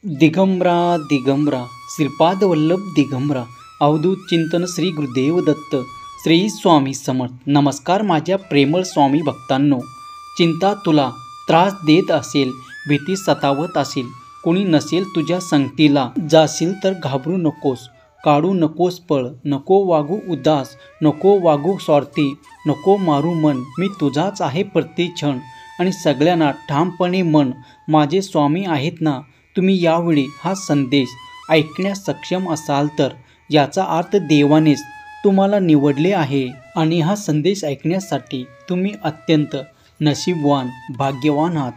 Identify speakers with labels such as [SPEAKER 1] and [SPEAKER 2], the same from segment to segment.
[SPEAKER 1] दिगंबरा दिगंबरा श्रीपाद वल्लभ दिगंबरा अवधूत चिंतन श्री गुरुदेव दत्त श्री स्वामी समर्थ। नमस्कार माझ्या प्रेमळ स्वामी भक्तांनो, चिंता तुला त्रास देत असेल, भीती सतावत असेल, कोणी नसेल तुझ्या संगतीला, जाशील तर घाबरू नकोस, काढू नकोस पळ, नको वागू उदास, नको वागू स्वार्थी, नको मारू मन, मी तुझाच आहे प्रतिक्षण आणि सगळ्यांना ठामपणे मन माझे स्वामी आहेत ना। तुम्ही यावेळी हा संदेश ऐकण्यास सक्षम असाल तर याचा अर्थ देवानेच तुम्हाला निवडले आहे आणि हा संदेश ऐकण्यासाठी तुम्ही अत्यंत नशीबवान भाग्यवान आहात।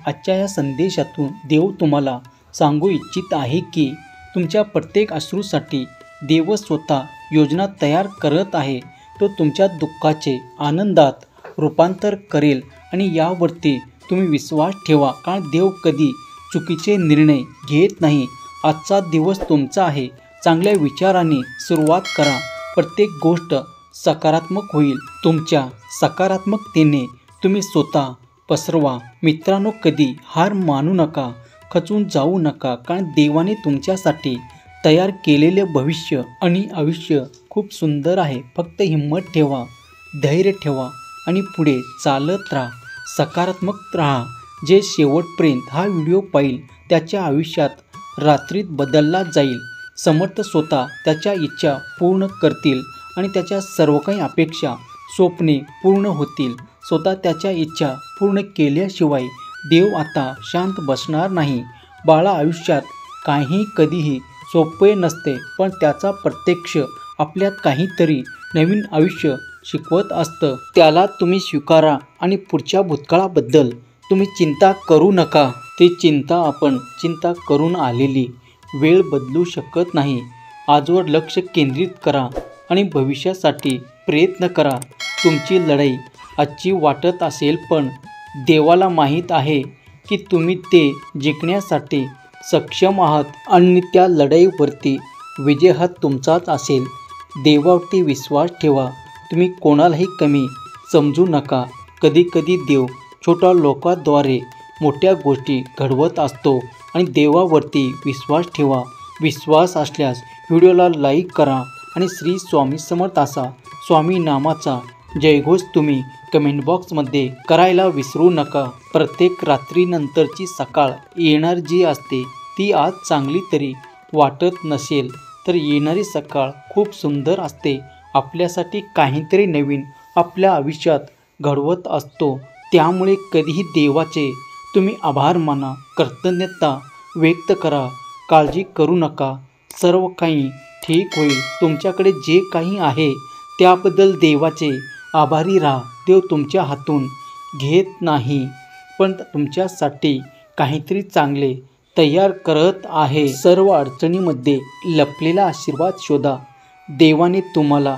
[SPEAKER 1] आजच्या या संदेशातून देव तुम्हाला सांगू इच्छित आहे की तुमच्या प्रत्येक अश्रूसाठी देव स्वतः योजना तयार करत आहे। तो तुमच्या दुःखाचे आनंदात रूपांतर करेल आणि यावरती तुम्ही विश्वास ठेवा, कारण देव कधी चुकीचे निर्णय घेत नाही। आजचा दिवस तुमचा आहे, चांगल्या विचाराने सुरुवात करा, प्रत्येक गोष्ट सकारात्मक होईल। तुमच्या सकारात्मकतेने तुम्ही स्वतः पसरवा। मित्रांनो, कधी हार मानू नका, खचून जाऊ नका, कारण देवाने तुमच्यासाठी तयार केलेले भविष्य आणि आयुष्य खूप सुंदर आहे। फक्त हिम्मत ठेवा, धैर्य ठेवा आणि पुढे चालत राहा, सकारात्मक राहा। जे शेवटपर्यंत हा व्हिडिओ पाहिल त्याच्या आयुष्यात रात्रीत बदलला जाईल। समर्थ स्वतः त्याच्या इच्छा पूर्ण करतील आणि त्याच्या सर्व काही अपेक्षा स्वप्ने पूर्ण होतील। स्वतः त्याच्या इच्छा पूर्ण केल्याशिवाय देव आता शांत बसणार नाही। बाळा, आयुष्यात काही कधीही सोपे नसते, पण त्याचा प्रत्यक्ष आपल्यात काहीतरी नवीन आयुष्य शिकवत असतं। त्याला तुम्ही स्वीकारा आणि पुढच्या भूतकाळाबद्दल तुम्ही चिंता करू नका। ती चिंता आपण चिंता करून आलेली वेळ बदलू शकत नाही। आजवर लक्ष केंद्रित करा आणि भविष्यासाठी प्रयत्न करा। तुमची लढाई आजची वाटत असेल, पण देवाला माहीत आहे की तुम्ही ते जिंकण्यासाठी सक्षम आहात आणि त्या लढाईवरती विजय हा तुमचाच असेल। देवावरती विश्वास ठेवा, तुम्ही कोणालाही कमी समजू नका। कधी कधी देव छोट्या लोकांद्वारे मोठ्या गोष्टी घडवत असतो आणि देवावरती विश्वास ठेवा। विश्वास असल्यास व्हिडिओला लाईक करा आणि श्री स्वामी समर्थ असा स्वामी नामाचा जयघोष तुम्ही कमेंट बॉक्समध्ये करायला विसरू नका। प्रत्येक रात्रीनंतरची सकाळ येणार जी असते ती आज चांगली तरी वाटत नसेल तर येणारी सकाळ खूप सुंदर असते। आपल्यासाठी काहीतरी नवीन आपल्या आयुष्यात घडवत असतो, त्यामुळे कधीही देवाचे तुम्ही आभार माना, कृतज्ञता व्यक्त करा, काळजी करू नका, सर्व काही ठीक होईल। तुमच्याकडे जे काही आहे त्याबद्दल देवाचे आभारी राहा। देव तुमच्या हातून घेत नाही, पण तुमच्यासाठी काहीतरी चांगले तयार करत आहे। सर्व अडचणीमध्ये लपलेला आशीर्वाद शोधा। देवाने तुम्हाला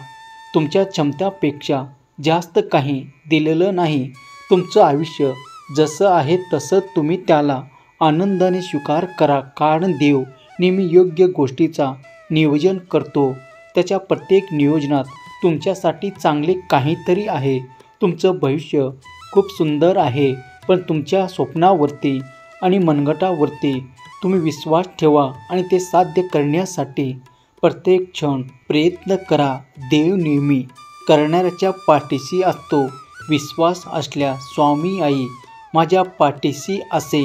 [SPEAKER 1] तुमच्या क्षमतापेक्षा जास्त काही दिलेलं नाही। तुमचं आयुष्य जसं आहे तसं तुम्ही त्याला आनंदाने स्वीकार करा, कारण देव नेहमी योग्य गोष्टीचा नियोजन करतो। त्याच्या प्रत्येक नियोजनात तुमच्यासाठी चांगले काहीतरी आहे। तुमचं भविष्य खूप सुंदर आहे, पण तुमच्या स्वप्नावरती आणि मनगटावरती तुम्ही विश्वास ठेवा आणि ते साध्य करण्यासाठी प्रत्येक क्षण प्रयत्न करा। देव नेहमी करणाऱ्याच्या पाठीशी असतो। विश्वास असल्यास स्वामी आई माझ्या पाठीशी असे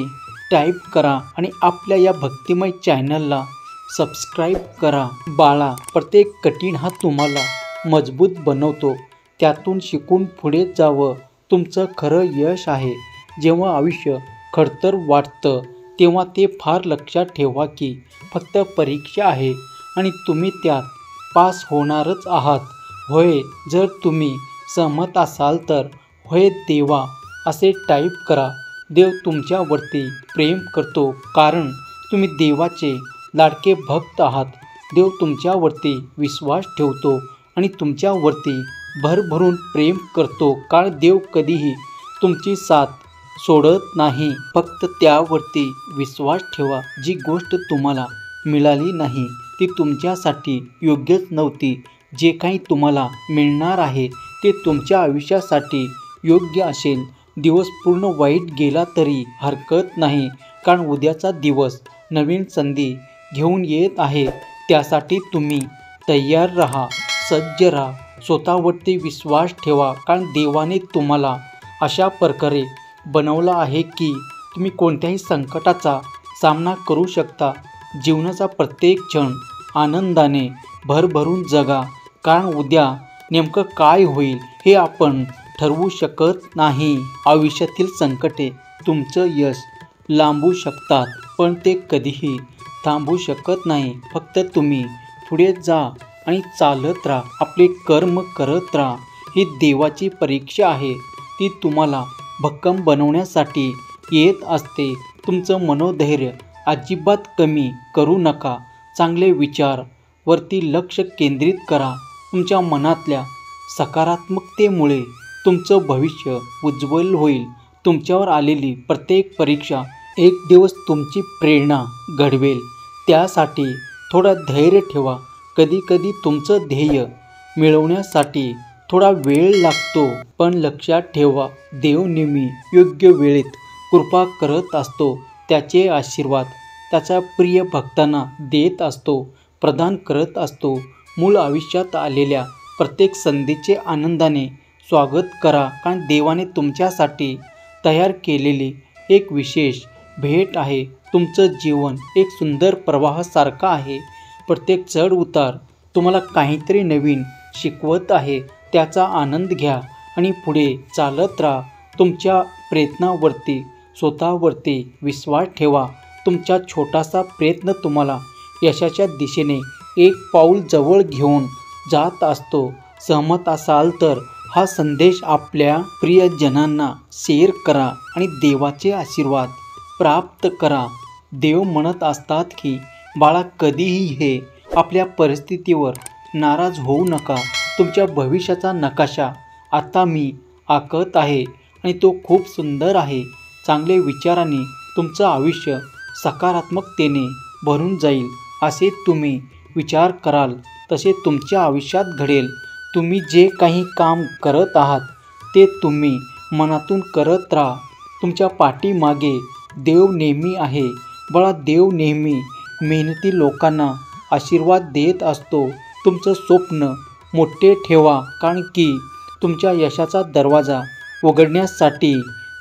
[SPEAKER 1] टाईप करा आणि आपल्या या भक्तिमय चॅनलला सबस्क्राईब करा। बाळा, प्रत्येक कठीण हा तुम्हाला मजबूत बनवतो, त्यातून शिकून पुढे जावं तुमचं खरं यश आहे। जेव्हा आयुष्य खडतर वाटतं तेव्हा ते फार लक्षात ठेवा की फक्त परीक्षा आहे आणि तुम्ही त्यात पास होणारच आहात। होय, जर तुम्ही सहमत असाल तर होय देवा असे टाईप करा। देव तुमच्यावरती प्रेम करतो, कारण तुम्ही देवाचे लाडके भक्त आहात। देव तुमच्यावरती विश्वास ठेवतो आणि तुमच्यावरती भरभरून प्रेम करतो, कारण देव कधीही तुमची साथ सोडत नाही। फक्त त्यावरती विश्वास ठेवा। जी गोष्ट तुम्हाला मिळाली नाही ती तुमच्यासाठी योग्यच नव्हती। जे काही तुम्हाला मिळणार आहे ते तुमच्या आयुष्यासाठी योग्य असेल। दिवस पूर्ण वाईट गेला तरी हरकत नाही, कारण उद्याचा दिवस नवीन संधी घेऊन येत आहे, त्यासाठी तुम्ही तयार राहा, सज्ज राहा, स्वतःवरती विश्वास ठेवा. कारण देवाने तुम्हाला अशा प्रकारे बनवलं आहे की तुम्ही कोणत्याही संकटाचा सामना करू शकता. जीवनाचा प्रत्येक क्षण आनंदाने भरभरून जगा. कारण उद्या नेमकं काय होईल हे आपण ठरवू शकत नाही. आयुष्यातील संकटे तुमचं यश लांबवू शकतात, पण ते कधीही थांबवू शकत नाही. फक्त तुम्ही पुढे जा आणि चालत राहा, आपले कर्म करत राहा. ही देवाची परीक्षा आहे, ती तुम्हाला भक्कम बनवण्यासाठी येत असते. तुमचं मनोधैर्य अजिबात कमी करू नका. चांगले विचार वरती लक्ष केंद्रित करा. तुमच्या मनातल्या सकारात्मकतेमुळे तुमचं भविष्य उज्ज्वल होईल. तुमच्यावर आलेली प्रत्येक परीक्षा एक दिवस तुमची प्रेरणा घडवेल. त्यासाठी थोडं धैर्य ठेवा. कधीकधी तुमचं ध्येय मिळवण्यासाठी थोडा वेळ लागतो, पण लक्षात ठेवा, देव नेहमी योग्य वेळेत कृपा करत असतो. त्याचे आशीर्वाद त्याच्या प्रिय भक्तांना देत असतो, प्रदान करत असतो. मूळ आयुष्यात आलेल्या प्रत्येक संधीचे आनंदाने स्वागत करा. कारण देवाने तुमच्यासाठी तयार केलेली एक विशेष भेट आहे. तुमचं जीवन एक सुंदर प्रवाहासारखं आहे. प्रत्येक चढ उतार तुम्हाला काहीतरी नवीन शिकवत आहे. त्याचा आनंद घ्या आणि पुढे चालत राहा. तुमच्या प्रयत्नावरती स्वतःवरती विश्वास ठेवा. तुमचा छोटासा प्रयत्न तुम्हाला यशाच्या दिशेने एक पाऊल जवळ घेऊन जात असतो. सहमत असाल तर हा संदेश आपल्या प्रियजनांना शेअर करा आणि देवाचे आशीर्वाद प्राप्त करा. देव म्हणत असतात की बाळा, कधीही हे आपल्या परिस्थितीवर नाराज होऊ नका. तुमच्या भविष्याचा नकाशा आता मी आखत आहे आणि तो खूप सुंदर आहे. चांगले विचारांनी तुमचं आयुष्य सकारात्मकतेने भरून जाईल. असे तुम्ही विचार कराल तसे तुमच्या आयुष्यात घडेल. तुम्ही जे काही काम करत आहात ते तुम्ही मनातून करत राहा. तुमच्या पाठीमागे देव नेहमी आहे. बाळा, देव नेहमी मेहनती लोकांना आशीर्वाद देत असतो. तुमचं स्वप्न मोठे ठेवा, कारण की तुमच्या यशाचा दरवाजा उघडण्यासाठी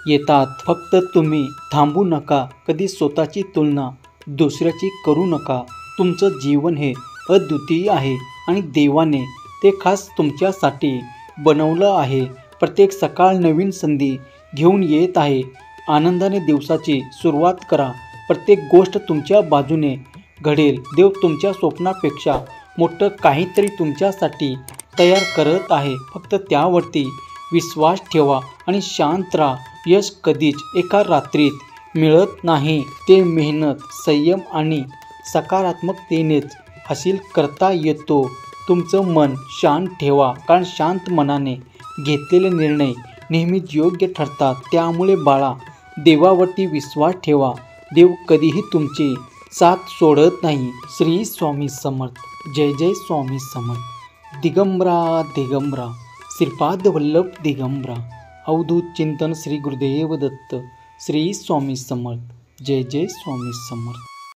[SPEAKER 1] येतात. फक्त तुम्ही थांबू नका. कधी स्वतःची तुलना दुसऱ्याची करू नका. तुमचं जीवन हे अद्वितीय आहे आणि देवाने ते खास तुमच्यासाठी बनवलं आहे. प्रत्येक सकाळ नवीन संधी घेऊन येत आहे. आनंदाने दिवसाची सुरुवात करा. प्रत्येक गोष्ट तुमच्या बाजूने घडेल. देव तुमच्या स्वप्नापेक्षा मोठं काहीतरी तुमच्यासाठी तयार करत आहे. फक्त त्यावरती विश्वास ठेवा आणि शांत राहा. यश कधीच एका रात्रीत मिळत नाही. ते मेहनत, संयम आणि सकारात्मकतेनेच हासिल करता येतो. तुमचं मन शांत ठेवा, कारण शांत मनाने घेतलेले निर्णय नेहमीच योग्य ठरतात. त्यामुळे बाळा, देवावरती विश्वास ठेवा. देव कधीही तुमची साथ सोडत नाही. श्री स्वामी समर्थ. जय जय स्वामी समर्थ. दिगंबरा दिगंबरा श्रीपाद वल्लभ दिगंबरा. अवधूत चिंतन श्री गुरुदेव दत्त. श्री स्वामी समर्थ. जय जय स्वामी समर्थ.